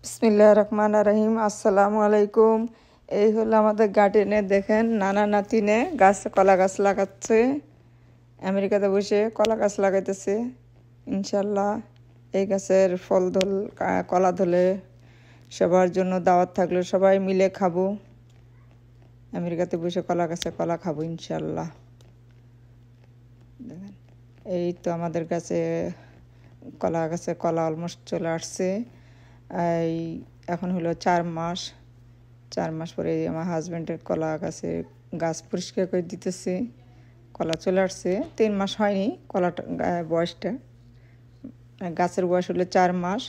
বিসমিল্লাহির রহমানির রহিম। আসসালামু আলাইকুম। এই হলো আমাদের গার্ডেনে, দেখেন নানা নাতিনে কলা গাছ লাগাচ্ছে। আমেরিকাতে বসে কলা গাছ লাগাইতেছে। ইনশাল্লাহ এই গাছের ফল কলা ধরে সবার জন্য দাওয়াত থাকলে সবাই মিলে খাবো। আমেরিকাতে বসে কলা গাছে কলা খাবো ইনশাল্লাহ। দেখেন এই তো আমাদের কাছে কলা গাছে কলা অলমোস্ট চলে আসছে। এই এখন হলো 4 মাস পরে আমার হাজব্যান্ডের কলা গাছ পরিষ্কার করে দিতেছে। কলা চলে আসছে, 3 মাস হয়নি কলাটা বয়সটা। গাছের বয়স হলো 4 মাস,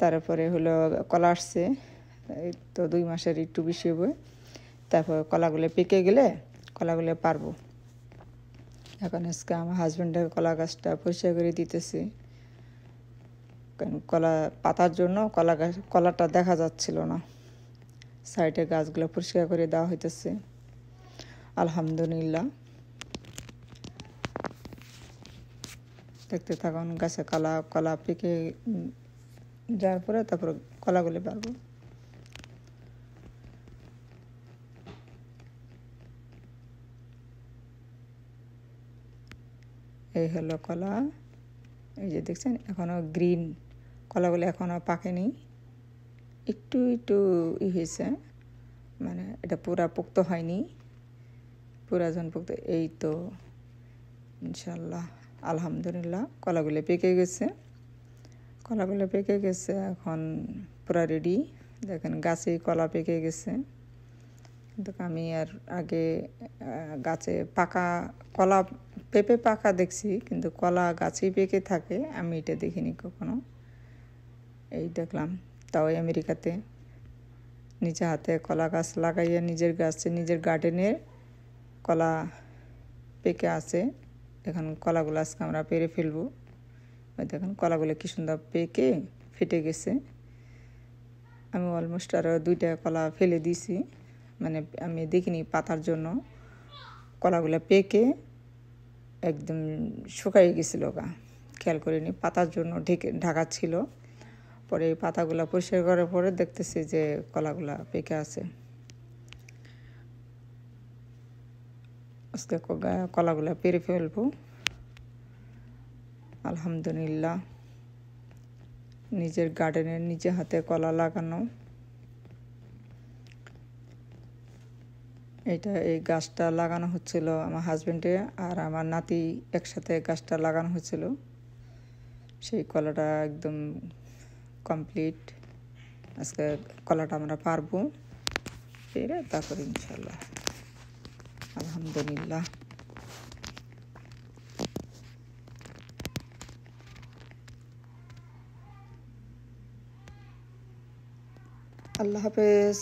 তারপরে হলো কলা আসছে। এই তো 2 মাসের একটু বেশি হবে। তারপর কলাগুলো পেকে গেলে কলাগুলো পারবো। এখন আজকে আমার হাজব্যান্ডের কলা গাছটা পরিষ্কার করে দিতেছে। কলা পাতার জন্য কলাটা দেখা যাচ্ছিল না। সাইডে গাছগুলো পরিষ্কার করে দেওয়া হইতেছে। আলহামদুলিল্লাহ, দেখতে থাকুন। গাছে কলা পেকে যাওয়ার পরে তারপর কলাগুলো পারবো। এই হলো কলা। এই যে দেখছেন এখনো গ্রিন, কলাগুলো এখনো পাকেনি, একটু হয়েছে, মানে এটা পুরা পোক্ত হয়নি, পুরা যখন পোক্ত। এই তো ইনশাল্লাহ আলহামদুলিল্লাহ কলাগুলো পেকে গেছে। এখন পুরা রেডি। দেখেন গাছেই কলা পেকে গেছে। কিন্তু আমি আর আগে গাছে পাকা কলা পেঁপে পাকা দেখছি, কিন্তু কলা গাছেই পেকে থাকে আমি এটা দেখিনি কখনো। এই দেখলাম, তাও আমেরিকাতে নিজে হাতে কলা গাছ লাগাইয়া নিজের গার্ডেনে কলা পেকে আছে। এখন কলাগুলো আজকে আমরা পেরে ফেলবো। ওই দেখেন কলাগুলো কি সুন্দর পেকে ফেটে গেছে। আমি অলমোস্ট আরও 2টা কলা ফেলে দিয়েছি, মানে আমি দেখিনি পাতার জন্য। কলাগুলো পেকে একদম শুকাই গেছিল, খেয়াল করিনি, পাতার জন্য ঢাকা ছিল। পরে এই পাতাগুলো পরিষ্কার করার পরে দেখতেছি যে কলাগুলা পেকে আছে। আজকে কলাগুলা পেরে ফেলবো আলহামদুলিল্লাহ। নিজের গার্ডেনে নিজে হাতে কলা লাগানো। এই গাছটা লাগানো হচ্ছিল আমার হাজব্যান্ডে আর আমার নাতি একসাথে গাছটা লাগানো হচ্ছিল। সেই কলাটা একদম কমপ্লিট। আজকে কলাটা আমরা পারবো পেরে, তারপর ইনশাল্লাহ আলহামদুলিল্লাহ। আল্লাহ হাফেজ।